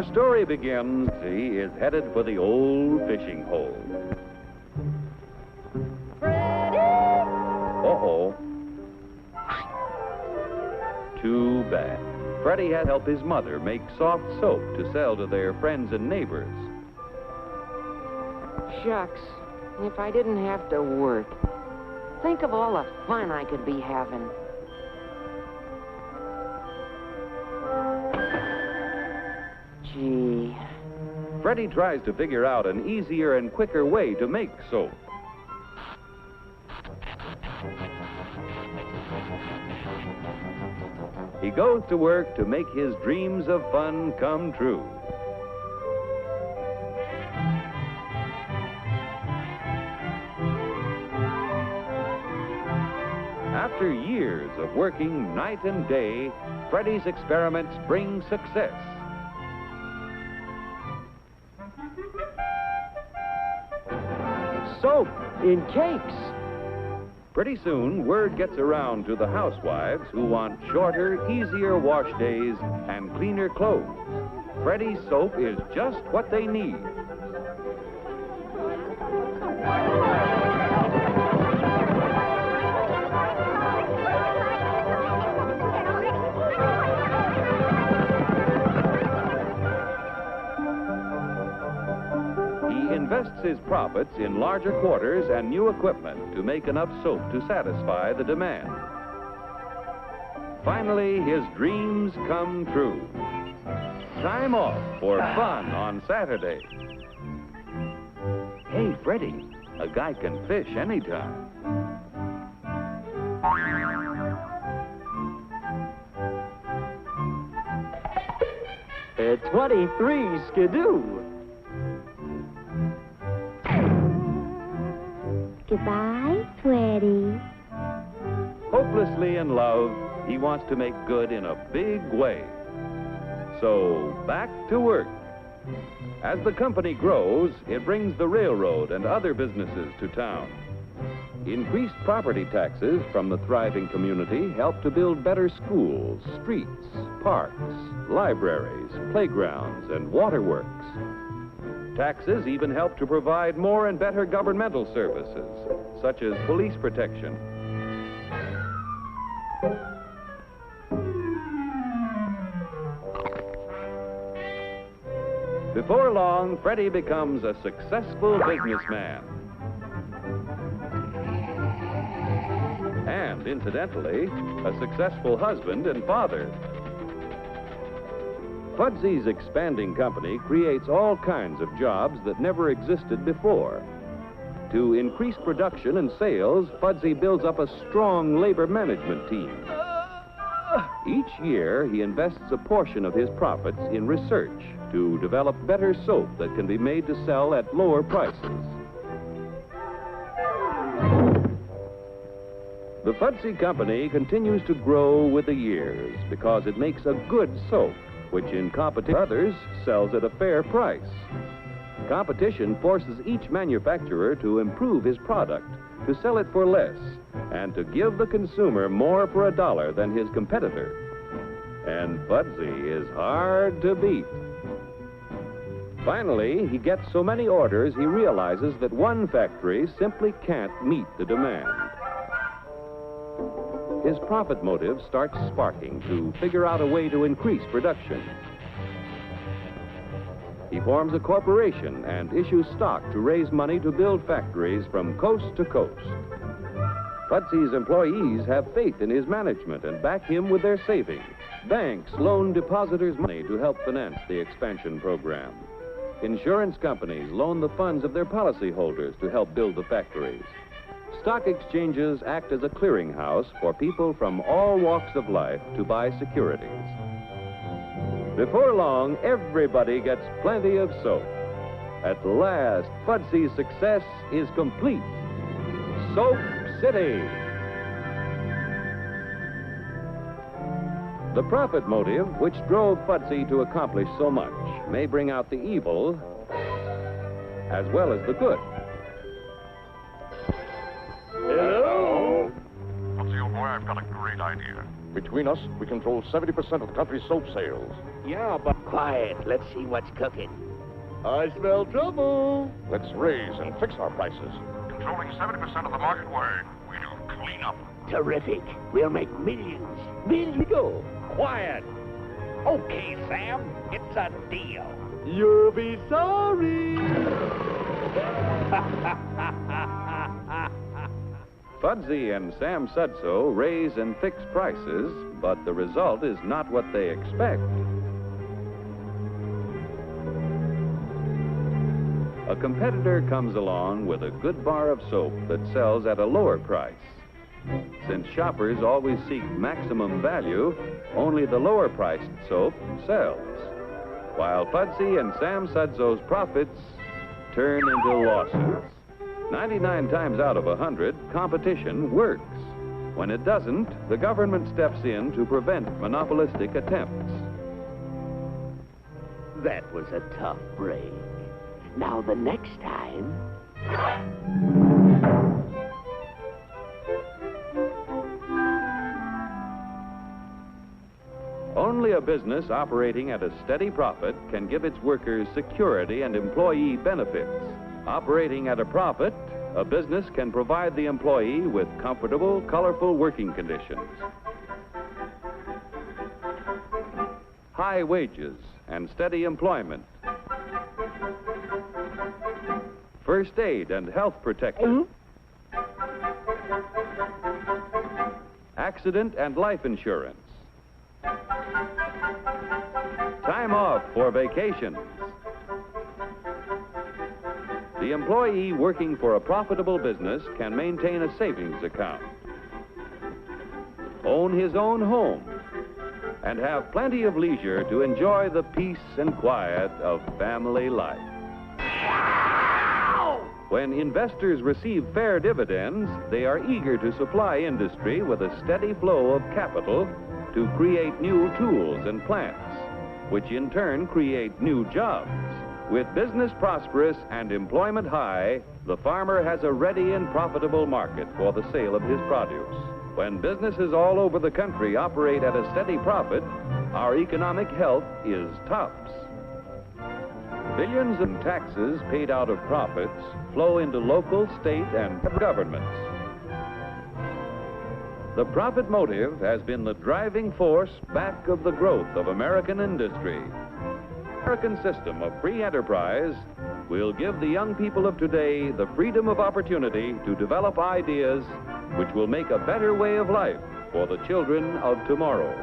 Our story begins. He is headed for the old fishing hole. Uh-oh. Too bad. Freddie had helped his mother make soft soap to sell to their friends and neighbors. Shucks, if I didn't have to work. Think of all the fun I could be having. Gee. Freddie tries to figure out an easier and quicker way to make soap. He goes to work to make his dreams of fun come true. After years of working night and day, Freddie's experiments bring success. Soap in cakes. Pretty soon, word gets around to the housewives who want shorter, easier wash days and cleaner clothes. Freddie's soap is just what they need. He invests his profits in larger quarters and new equipment to make enough soap to satisfy the demand. Finally, his dreams come true. Time off for fun on Saturday. Hey, Freddie, a guy can fish anytime. At 23 skidoo. Goodbye, Freddie. Hopelessly in love, he wants to make good in a big way. So, back to work. As the company grows, it brings the railroad and other businesses to town. Increased property taxes from the thriving community help to build better schools, streets, parks, libraries, playgrounds, and waterworks. Taxes even help to provide more and better governmental services, such as police protection. Before long, Freddie becomes a successful businessman. And, incidentally, a successful husband and father. Fudsy's expanding company creates all kinds of jobs that never existed before. To increase production and sales, Fudsy builds up a strong labor management team. Each year, he invests a portion of his profits in research to develop better soap that can be made to sell at lower prices. The Fudsy Company continues to grow with the years because it makes a good soap, which in competition with others sells at a fair price. Competition forces each manufacturer to improve his product, to sell it for less, and to give the consumer more for a dollar than his competitor. And Fudsy is hard to beat. Finally, he gets so many orders he realizes that one factory simply can't meet the demand. His profit motive starts sparking to figure out a way to increase production. He forms a corporation and issues stock to raise money to build factories from coast to coast. Fudsy's employees have faith in his management and back him with their savings. Banks loan depositors money to help finance the expansion program. Insurance companies loan the funds of their policyholders to help build the factories. Stock exchanges act as a clearinghouse for people from all walks of life to buy securities. Before long, everybody gets plenty of soap. At last, Fudsy's success is complete. Soap City. The profit motive, which drove Fudsy to accomplish so much, may bring out the evil as well as the good. Hello? Fudsy, old boy, I've got a great idea. Between us, we control 70% of the country's soap sales. Yeah, but quiet. Let's see what's cooking. I smell trouble. Let's raise and fix our prices. Controlling 70% of the market where we'll clean up. Terrific. We'll make millions. Millions. Go. Quiet. Okay, Sam, it's a deal. You'll be sorry. Fudsy and Sam Sudso raise and fix prices, but the result is not what they expect. A competitor comes along with a good bar of soap that sells at a lower price. Since shoppers always seek maximum value, only the lower priced soap sells, while Fudsy and Sam Sudso's profits turn into losses. 99 times out of 100, competition works. When it doesn't, the government steps in to prevent monopolistic attempts. That was a tough break. Now the next time... Only a business operating at a steady profit can give its workers security and employee benefits. Operating at a profit, a business can provide the employee with comfortable, colorful working conditions, high wages and steady employment, first aid and health protection, accident and life insurance, time off for vacations. The employee working for a profitable business can maintain a savings account, own his own home, and have plenty of leisure to enjoy the peace and quiet of family life. When investors receive fair dividends, they are eager to supply industry with a steady flow of capital to create new tools and plants, which in turn create new jobs. With business prosperous and employment high, the farmer has a ready and profitable market for the sale of his produce. When businesses all over the country operate at a steady profit, our economic health is tops. Billions in taxes paid out of profits flow into local, state, and governments. The profit motive has been the driving force back of the growth of American industry. The American system of free enterprise will give the young people of today the freedom of opportunity to develop ideas which will make a better way of life for the children of tomorrow.